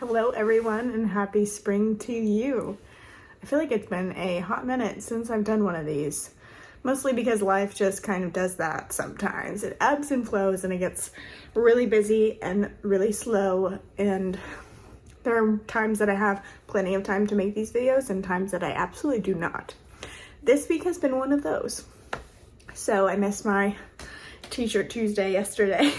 Hello everyone and happy spring to you. I feel like it's been a hot minute since I've done one of these. Mostly because life just kind of does that sometimes. It ebbs and flows and it gets really busy and really slow, and there are times that I have plenty of time to make these videos and times that I absolutely do not. This week has been one of those. So I missed my T-shirt Tuesday yesterday,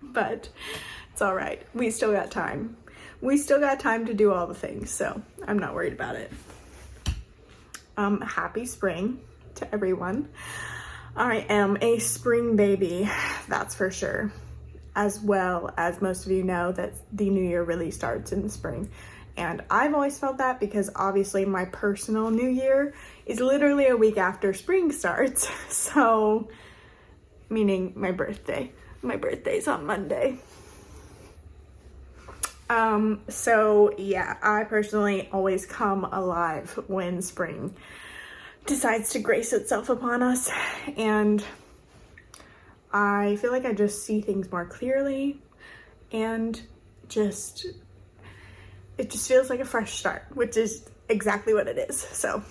but it's all right. We still got time. We still got time to do all the things, so I'm not worried about it. Happy spring to everyone. I am a spring baby, that's for sure. As well as most of you know that the new year really starts in the spring. And I've always felt that because obviously my personal new year is literally a week after spring starts. So, meaning my birthday. My birthday's on Monday. So yeah, I personally always come alive when spring decides to grace itself upon us, and I feel like I just see things more clearly, and it just feels like a fresh start, which is exactly what it is. So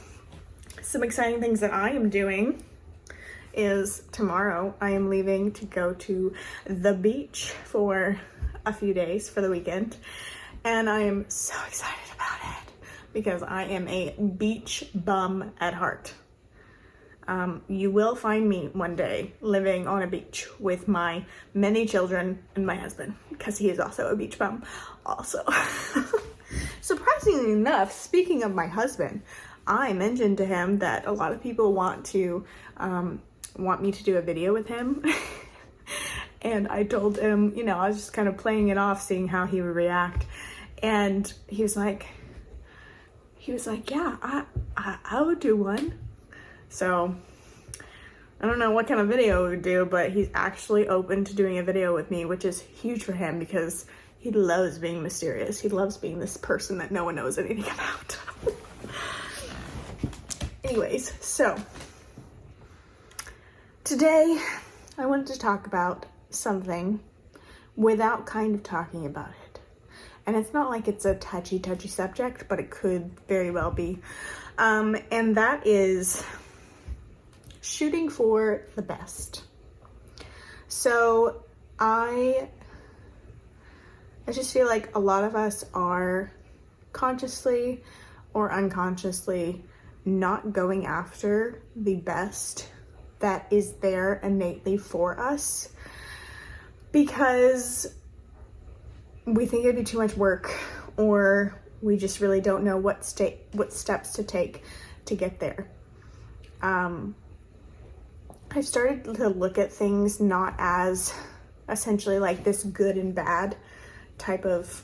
some exciting things that I am doing is tomorrow I am leaving to go to the beach for a few days for the weekend, and I am so excited about it because I am a beach bum at heart. You will find me one day living on a beach with my many children and my husband, because he is also a beach bum also. Surprisingly enough, speaking of my husband, I mentioned to him that a lot of people want me to do a video with him. And I told him, you know, I was just kind of playing it off, seeing how he would react. And he was like, yeah, I would do one. So I don't know what kind of video we would do, but he's actually open to doing a video with me, which is huge for him because he loves being mysterious. He loves being this person that no one knows anything about. Anyways, so today I wanted to talk about something without kind of talking about it. And it's not like it's a touchy subject, but it could very well be. And that is shooting for the best. So I just feel like a lot of us are consciously or unconsciously not going after the best that is there innately for us, because we think it'd be too much work, or we just really don't know what steps to take to get there. I've started to look at things not as essentially like this good and bad type of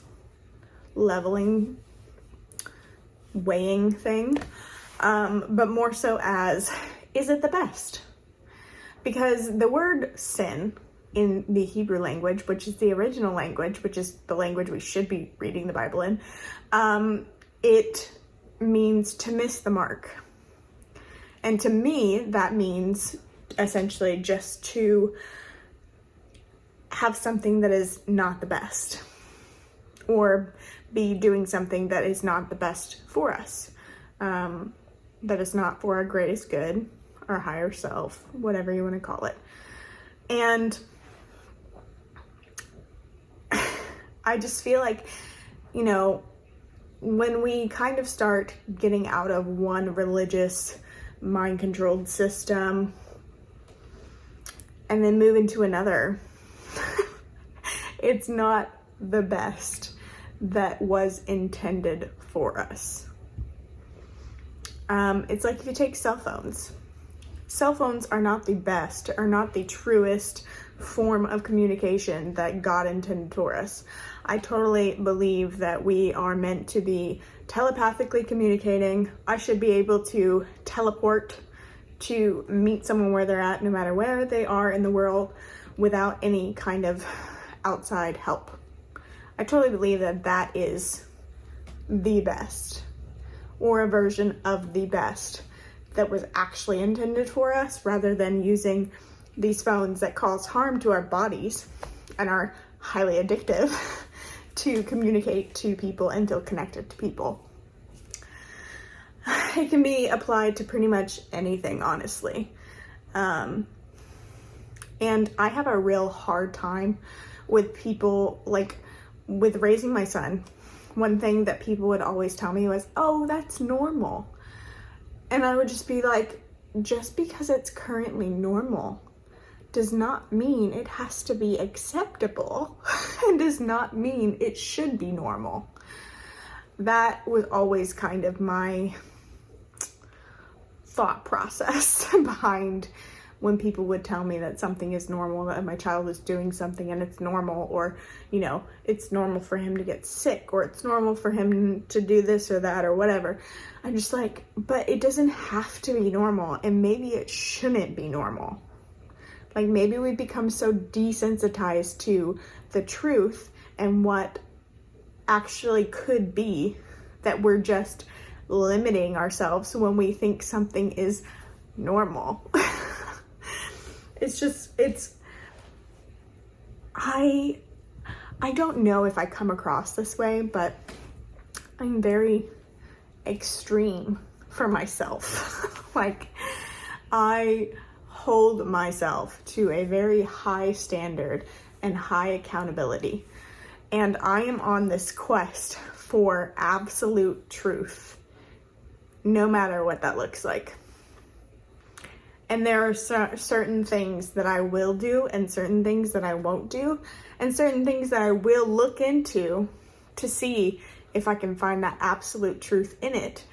leveling, weighing thing, but more so as, is it the best? Because the word sin in the Hebrew language, which is the original language, which is the language we should be reading the Bible in, it means to miss the mark. And to me, that means essentially just to have something that is not the best, or be doing something that is not the best for us, that is not for our greatest good, our higher self, whatever you want to call it. And I just feel like, you know, when we kind of start getting out of one religious mind-controlled system and then move into another, it's not the best that was intended for us. It's like if you take cell phones. Cell phones are not the best, are not the truest form of communication that God intended for us. I totally believe that we are meant to be telepathically communicating. I should be able to teleport to meet someone where they're at, no matter where they are in the world, without any kind of outside help. I totally believe that that is the best, or a version of the best that was actually intended for us, rather than using these phones that cause harm to our bodies and are highly addictive to communicate to people and feel connected to people. It can be applied to pretty much anything, honestly. And I have a real hard time with people, like with raising my son. One thing that people would always tell me was, oh, that's normal. And I would just be like, just because it's currently normal does not mean it has to be acceptable and does not mean it should be normal. That was always kind of my thought process behind when people would tell me that something is normal, that my child is doing something and it's normal, or, you know, it's normal for him to get sick, or it's normal for him to do this or that or whatever. I'm just like, but it doesn't have to be normal, and maybe it shouldn't be normal. Like, maybe we become so desensitized to the truth and what actually could be that we're just limiting ourselves when we think something is normal. I don't know if I come across this way, but I'm very extreme for myself. Like, I hold myself to a very high standard and high accountability. And I am on this quest for absolute truth, no matter what that looks like. And there are certain things that I will do and certain things that I won't do, and certain things that I will look into to see if I can find that absolute truth in it.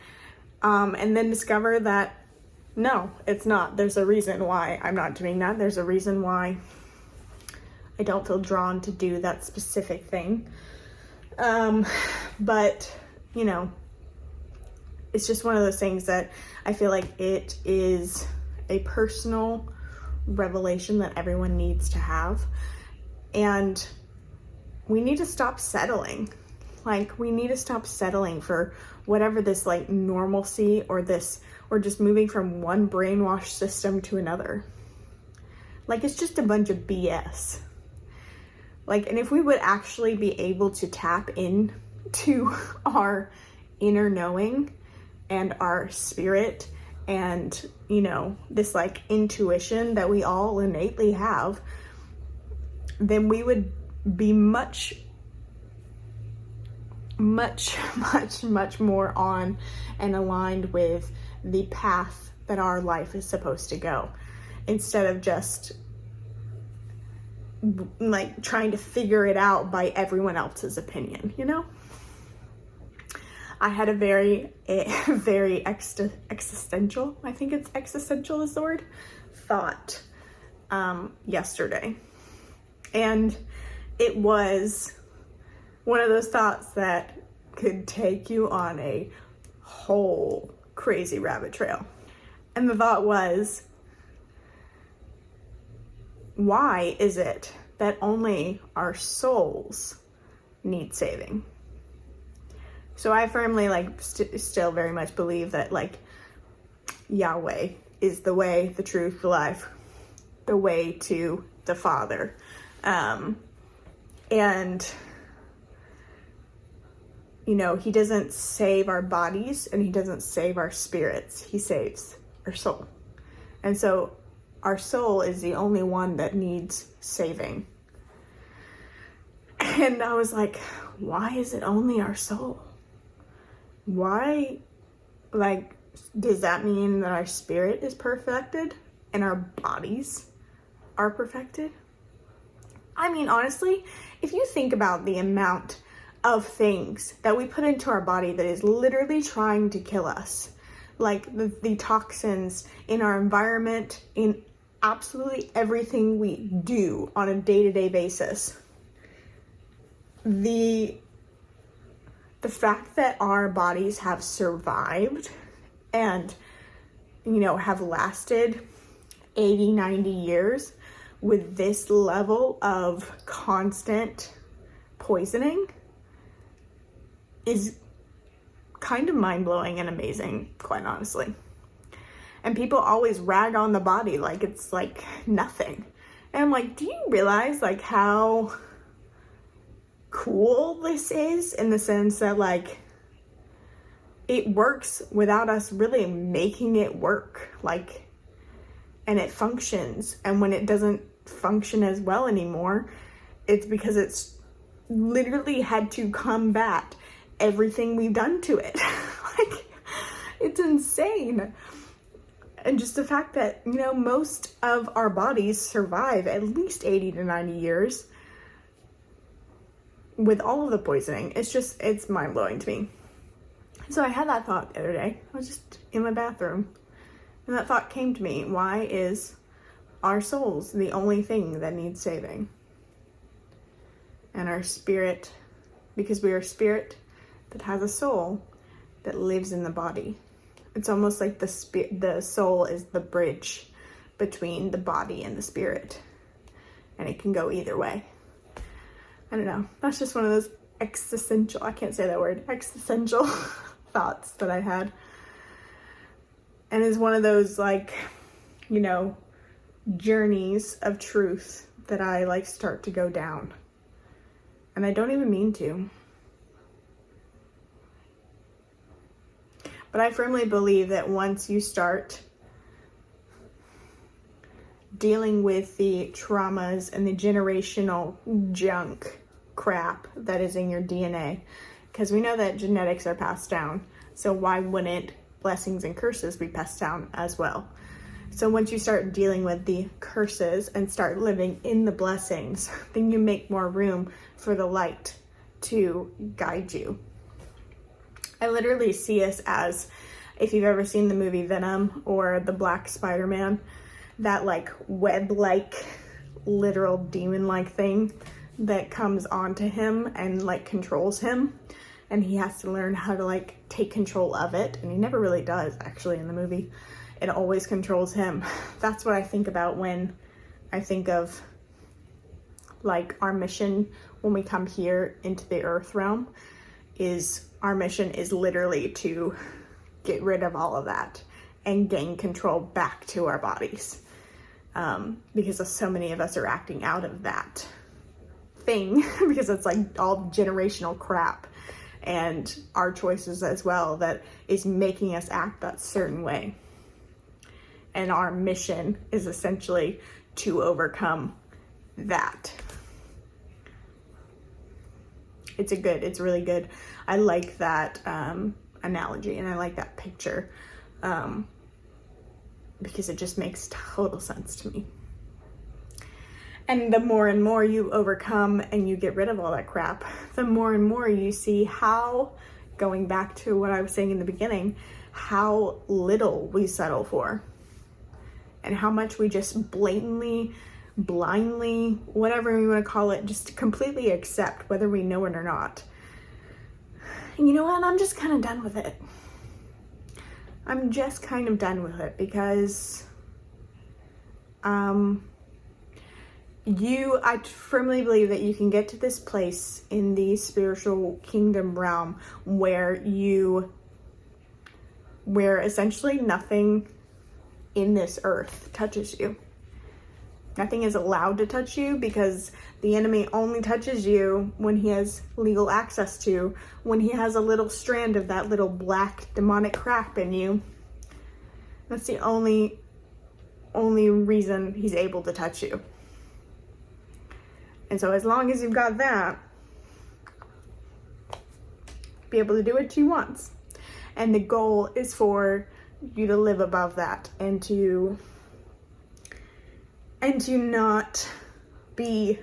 And then discover that, no, it's not. There's a reason why I'm not doing that. There's a reason why I don't feel drawn to do that specific thing. But, you know, it's just one of those things that I feel like it is a personal revelation that everyone needs to have. And we need to stop settling. Like, we need to stop settling for whatever this like normalcy or just moving from one brainwash system to another. Like, it's just a bunch of BS. Like, and if we would actually be able to tap into our inner knowing and our spirit and, you know, this like intuition that we all innately have, then we would be much more on and aligned with the path that our life is supposed to go, instead of just like trying to figure it out by everyone else's opinion, you know? I had a very existential, I think it's existential is the word, thought yesterday. And it was one of those thoughts that could take you on a whole crazy rabbit trail. And the thought was, why is it that only our souls need saving? So I firmly still very much believe that like Yahweh is the way, the truth, the life, the way to the Father. And you know, he doesn't save our bodies and he doesn't save our spirits. He saves our soul. And so our soul is the only one that needs saving. And I was like, why is it only our soul? Why, like, does that mean that our spirit is perfected and our bodies are perfected? I mean, honestly, if you think about the amount of things that we put into our body that is literally trying to kill us, like the toxins in our environment, in absolutely everything we do on a day-to-day basis, the fact that our bodies have survived and, you know, have lasted 80, 90 years with this level of constant poisoning is kind of mind-blowing and amazing, quite honestly. And people always rag on the body like it's like nothing. And I'm like, do you realize like how cool this is, in the sense that like it works without us really making it work, like, and it functions. And when it doesn't function as well anymore, it's because it's literally had to combat everything we've done to it. Like, it's insane. And just the fact that, you know, most of our bodies survive at least 80 to 90 years with all of the poisoning. It's mind-blowing to me. So I had that thought the other day. I was just in my bathroom, and that thought came to me. Why is our souls the only thing that needs saving? And our spirit, because we are a spirit that has a soul that lives in the body. It's almost like the soul is the bridge between the body and the spirit. And it can go either way. I don't know. That's just one of those existential, I can't say that word, existential thoughts that I had. And it's one of those, like, you know, journeys of truth that I like start to go down. And I don't even mean to. But I firmly believe that once you start dealing with the traumas and the generational junk crap that is in your DNA, because we know that genetics are passed down, so why wouldn't blessings and curses be passed down as well? So once you start dealing with the curses and start living in the blessings, then you make more room for the light to guide you. I literally see us as, if you've ever seen the movie Venom or the Black Spider-Man, that like web-like, literal demon-like thing that comes onto him and like controls him, and he has to learn how to like take control of it, and he never really does actually in the movie. It always controls him. That's what I think about when I think of like our mission when we come here into the earth realm. Is our mission is literally to get rid of all of that and gain control back to our bodies, because so many of us are acting out of that thing because it's like all generational crap and our choices as well that is making us act that certain way. And our mission is essentially to overcome that. It's really good. I like that analogy, and I like that picture, because it just makes total sense to me. And the more and more you overcome and you get rid of all that crap, the more and more you see how, going back to what I was saying in the beginning, how little we settle for. And how much we just blatantly, blindly, whatever we want to call it, just completely accept, whether we know it or not. And you know what? I'm just kind of done with it. I'm just kind of done with it because I firmly believe that you can get to this place in the spiritual kingdom realm where essentially nothing in this earth touches you. Nothing is allowed to touch you because the enemy only touches you when he has legal access to, when he has a little strand of that little black demonic crap in you. That's the only reason he's able to touch you. And so as long as you've got that, be able to do what he wants. And the goal is for you to live above that and to not be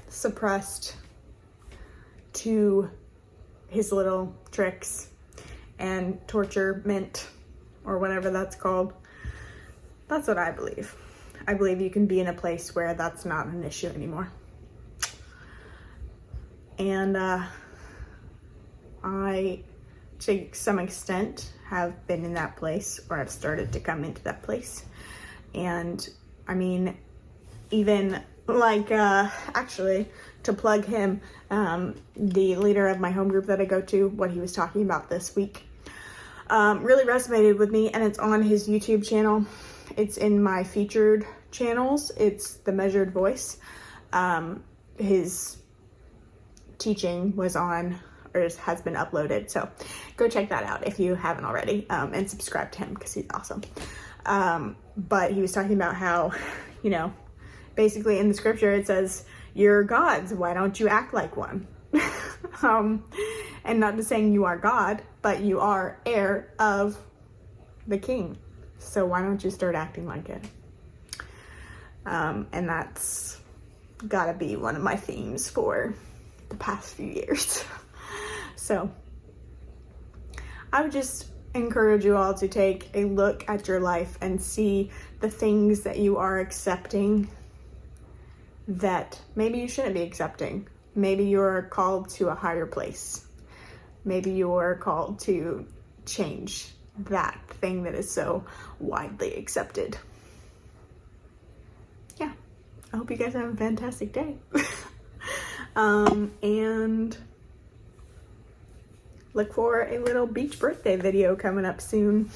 suppressed to his little tricks and torturement or whatever that's called. That's what I believe. I believe you can be in a place where that's not an issue anymore. And I, to some extent, have been in that place, or I've started to come into that place. And I mean, even like, actually, to plug him, the leader of my home group that I go to, what he was talking about this week, really resonated with me, and it's on his YouTube channel. It's in my featured channels. It's The Measured Voice. His teaching was on, or has been uploaded. So go check that out if you haven't already, and subscribe to him because he's awesome. But he was talking about how, you know, basically in the scripture it says, you're gods, why don't you act like one? And not just saying you are God, but you are heir of the king. So why don't you start acting like it? And that's gotta be one of my themes for the past few years. So I would just encourage you all to take a look at your life and see the things that you are accepting that maybe you shouldn't be accepting. Maybe you're called to a higher place. Maybe you're called to change that thing that is so widely accepted. Yeah, I hope you guys have a fantastic day. And look for a little beach birthday video coming up soon.